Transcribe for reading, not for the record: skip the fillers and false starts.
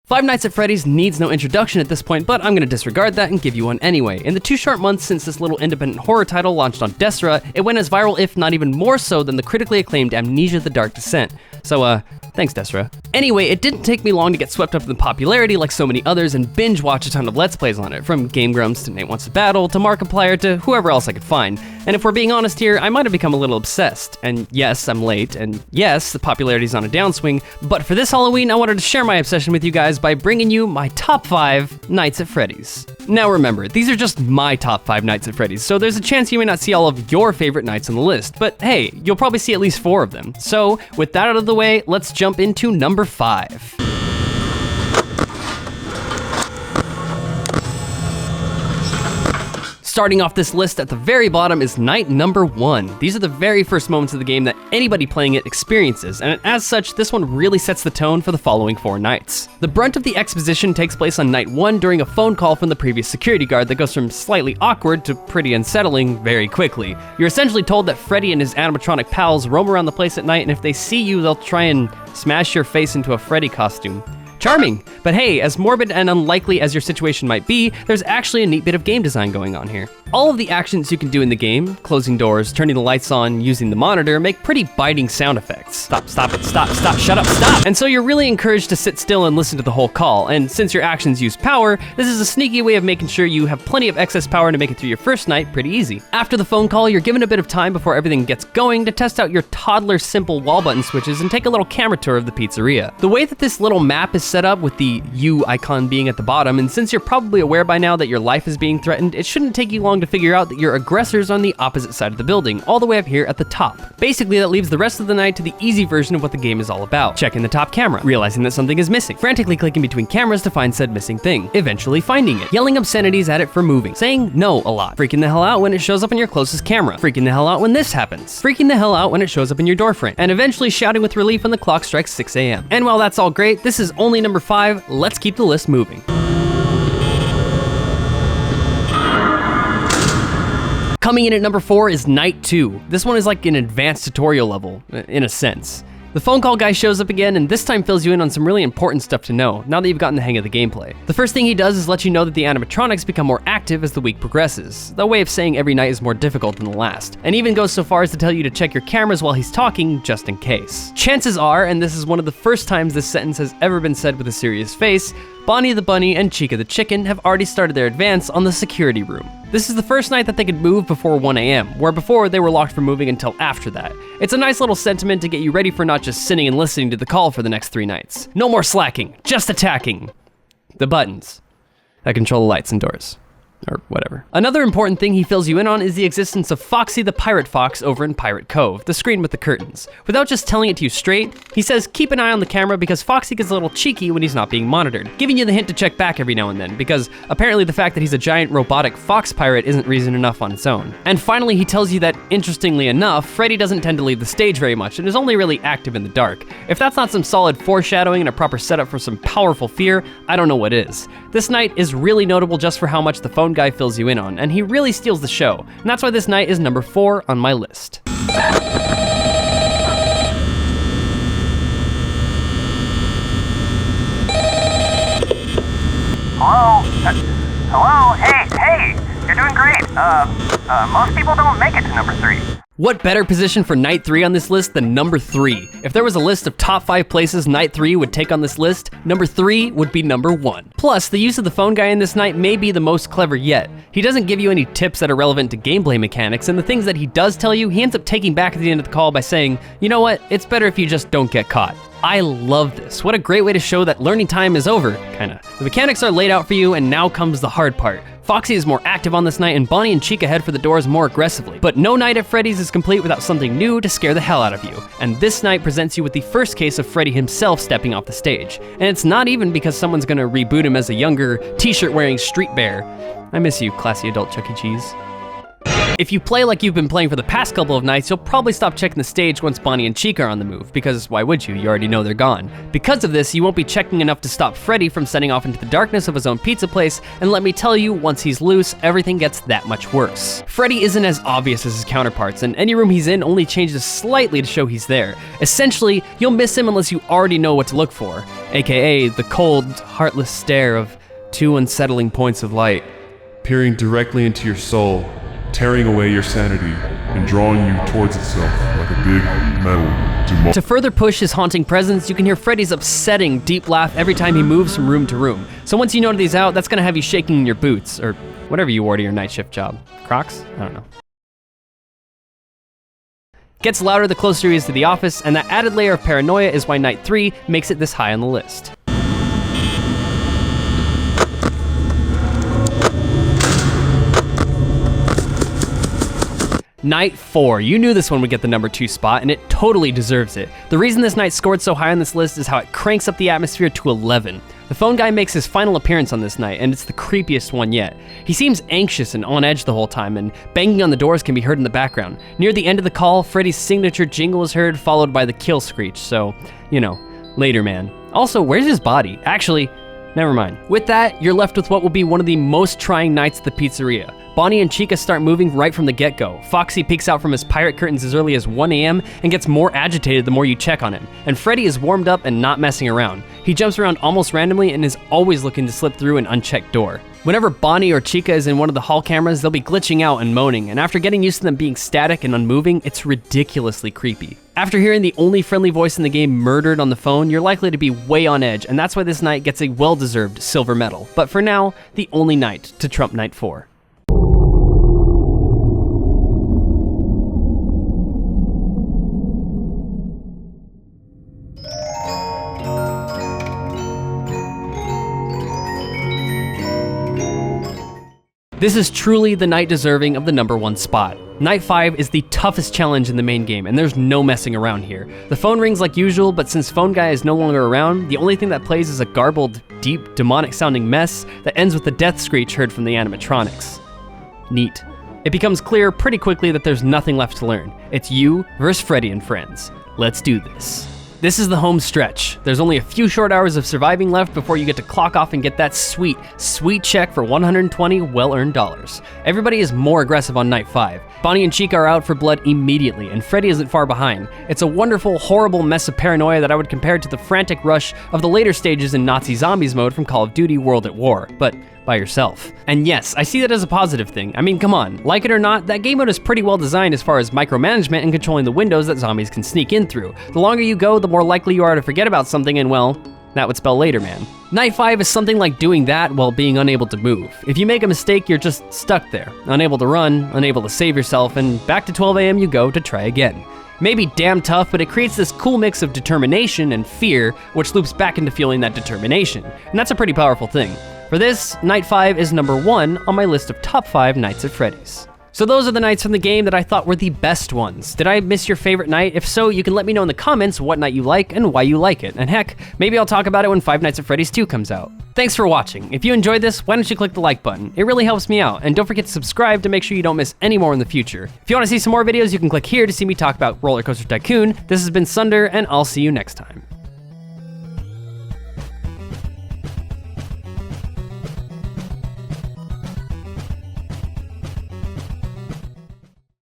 Five Nights at Freddy's needs no introduction at this point, but I'm going to disregard that and give you one anyway. In the 2 short months since this little independent horror title launched on Desra, it went as viral if not even more so than the critically acclaimed Amnesia: The Dark Descent. So, thanks Desra. Anyway, it didn't take me long to get swept up in the popularity like so many others and binge watch a ton of Let's Plays on it, from Game Grumps to Nate Wants to Battle to Markiplier to whoever else I could find. And if we're being honest here, I might have become a little obsessed. And yes, I'm late, and yes, the popularity's on a downswing, but for this Halloween, I wanted to share my obsession with you guys by bringing you my top 5 Nights at Freddy's. Now remember, these are just my top 5 Nights at Freddy's, so there's a chance you may not see all of your favorite nights on the list, but hey, you'll probably see at least 4 of them. So with that out of the way, let's jump into number 5. Starting off this list at the very bottom is night number 1. These are the very first moments of the game that anybody playing it experiences, and as such, this one really sets the tone for the following 4 nights. The brunt of the exposition takes place on night 1 during a phone call from the previous security guard that goes from slightly awkward to pretty unsettling very quickly. You're essentially told that Freddy and his animatronic pals roam around the place at night, and if they see you, they'll try and smash your face into a Freddy costume. Charming, but hey, as morbid and unlikely as your situation might be, there's actually a neat bit of game design going on here. All of the actions you can do in the game, closing doors, turning the lights on, using the monitor, make pretty biting sound effects. Stop, shut up, stop! And so you're really encouraged to sit still and listen to the whole call, and since your actions use power, this is a sneaky way of making sure you have plenty of excess power to make it through your first night pretty easy. After the phone call, you're given a bit of time before everything gets going to test out your toddler simple wall button switches and take a little camera tour of the pizzeria. The way that this little map is set up with the U icon being at the bottom, and since you're probably aware by now that your life is being threatened, it shouldn't take you long to figure out that your aggressor's on the opposite side of the building, all the way up here at the top. Basically, that leaves the rest of the night to the easy version of what the game is all about. Checking the top camera, realizing that something is missing, frantically clicking between cameras to find said missing thing, eventually finding it, yelling obscenities at it for moving, saying no a lot, freaking the hell out when it shows up on your closest camera, freaking the hell out when this happens, freaking the hell out when it shows up in your door frame, and eventually shouting with relief when the clock strikes 6 a.m. And while that's all great, this is only number 5, let's keep the list moving. Coming in at number 4 is Night 2. This one is like an advanced tutorial level, in a sense. The phone call guy shows up again and this time fills you in on some really important stuff to know, now that you've gotten the hang of the gameplay. The first thing he does is let you know that the animatronics become more active as the week progresses, the way of saying every night is more difficult than the last, and even goes so far as to tell you to check your cameras while he's talking, just in case. Chances are, and this is one of the first times this sentence has ever been said with a serious face, Bonnie the Bunny and Chica the Chicken have already started their advance on the security room. This is the first night that they could move before 1 a.m., where before they were locked from moving until after that. It's a nice little sentiment to get you ready for not just sitting and listening to the call for the next 3 nights. No more slacking, just attacking. The buttons that control the lights and doors. Or whatever. Another important thing he fills you in on is the existence of Foxy the Pirate Fox over in Pirate Cove, the screen with the curtains. Without just telling it to you straight, he says keep an eye on the camera because Foxy gets a little cheeky when he's not being monitored, giving you the hint to check back every now and then, because apparently the fact that he's a giant robotic fox pirate isn't reason enough on its own. And finally, he tells you that, interestingly enough, Freddy doesn't tend to leave the stage very much and is only really active in the dark. If that's not some solid foreshadowing and a proper setup for some powerful fear, I don't know what is. This night is really notable just for how much the phone guy fills you in on, and he really steals the show, and that's why this night is number 4 on my list. Hello? Hello? Hey, you're doing great. Most people don't make it to number 3. What better position for Night 3 on this list than number 3? If there was a list of top 5 places Night 3 would take on this list, number 3 would be number 1. Plus, the use of the phone guy in this night may be the most clever yet. He doesn't give you any tips that are relevant to gameplay mechanics, and the things that he does tell you, he ends up taking back at the end of the call by saying, you know what, it's better if you just don't get caught. I love this. What a great way to show that learning time is over, kinda. The mechanics are laid out for you, and now comes the hard part. Foxy is more active on this night, and Bonnie and Chica head for the doors more aggressively. But no night at Freddy's is complete without something new to scare the hell out of you. And this night presents you with the first case of Freddy himself stepping off the stage. And it's not even because someone's gonna reboot him as a younger, t-shirt wearing street bear. I miss you, classy adult Chuck E. Cheese. If you play like you've been playing for the past couple of nights, you'll probably stop checking the stage once Bonnie and Chica are on the move, because why would you? You already know they're gone. Because of this, you won't be checking enough to stop Freddy from setting off into the darkness of his own pizza place, and let me tell you, once he's loose, everything gets that much worse. Freddy isn't as obvious as his counterparts, and any room he's in only changes slightly to show he's there. Essentially, you'll miss him unless you already know what to look for, aka the cold, heartless stare of two unsettling points of light, peering directly into your soul, tearing away your sanity, and drawing you towards itself like a big metal demon. To further push his haunting presence, you can hear Freddy's upsetting, deep laugh every time he moves from room to room. So once you know that he's out, that's gonna have you shaking in your boots, or whatever you wore to your night shift job. Crocs? I don't know. Gets louder the closer he is to the office, and that added layer of paranoia is why Night 3 makes it this high on the list. Night 4. You knew this one would get the number 2 spot, and it totally deserves it. The reason this night scored so high on this list is how it cranks up the atmosphere to 11. The phone guy makes his final appearance on this night, and it's the creepiest one yet. He seems anxious and on edge the whole time, and banging on the doors can be heard in the background. Near the end of the call, Freddy's signature jingle is heard, followed by the kill screech, so, you know, later man. Also, where's his body? Actually, never mind. With that, you're left with what will be one of the most trying nights at the pizzeria. Bonnie and Chica start moving right from the get-go. Foxy peeks out from his pirate curtains as early as 1 a.m. and gets more agitated the more you check on him. And Freddy is warmed up and not messing around. He jumps around almost randomly and is always looking to slip through an unchecked door. Whenever Bonnie or Chica is in one of the hall cameras, they'll be glitching out and moaning, and after getting used to them being static and unmoving, it's ridiculously creepy. After hearing the only friendly voice in the game murdered on the phone, you're likely to be way on edge, and that's why this night gets a well-deserved silver medal. But for now, the only night to trump Night 4. This is truly the night deserving of the number 1 spot. Night 5 is the toughest challenge in the main game, and there's no messing around here. The phone rings like usual, but since Phone Guy is no longer around, the only thing that plays is a garbled, deep, demonic-sounding mess that ends with the death screech heard from the animatronics. Neat. It becomes clear pretty quickly that there's nothing left to learn. It's you versus Freddy and friends. Let's do this. This is the home stretch. There's only a few short hours of surviving left before you get to clock off and get that sweet, sweet check for 120 well-earned dollars. Everybody is more aggressive on Night 5. Bonnie and Chica are out for blood immediately, and Freddy isn't far behind. It's a wonderful, horrible mess of paranoia that I would compare to the frantic rush of the later stages in Nazi Zombies mode from Call of Duty World at War, but by yourself. And yes, I see that as a positive thing. I mean, come on, like it or not, that game mode is pretty well designed as far as micromanagement and controlling the windows that zombies can sneak in through. The longer you go, the more likely you are to forget about something, and well, that would spell later, man. Night 5 is something like doing that while being unable to move. If you make a mistake, you're just stuck there, unable to run, unable to save yourself, and back to 12 a.m. you go to try again. Maybe damn tough, but it creates this cool mix of determination and fear, which loops back into feeling that determination, and that's a pretty powerful thing. For this, Night 5 is number 1 on my list of top 5 nights at Freddy's. So those are the nights from the game that I thought were the best ones. Did I miss your favorite night? If so, you can let me know in the comments what night you like and why you like it. And heck, maybe I'll talk about it when Five Nights at Freddy's 2 comes out. Thanks for watching. If you enjoyed this, why don't you click the like button? It really helps me out. And don't forget to subscribe to make sure you don't miss any more in the future. If you want to see some more videos, you can click here to see me talk about Roller Coaster Tycoon. This has been Sunder, and I'll see you next time.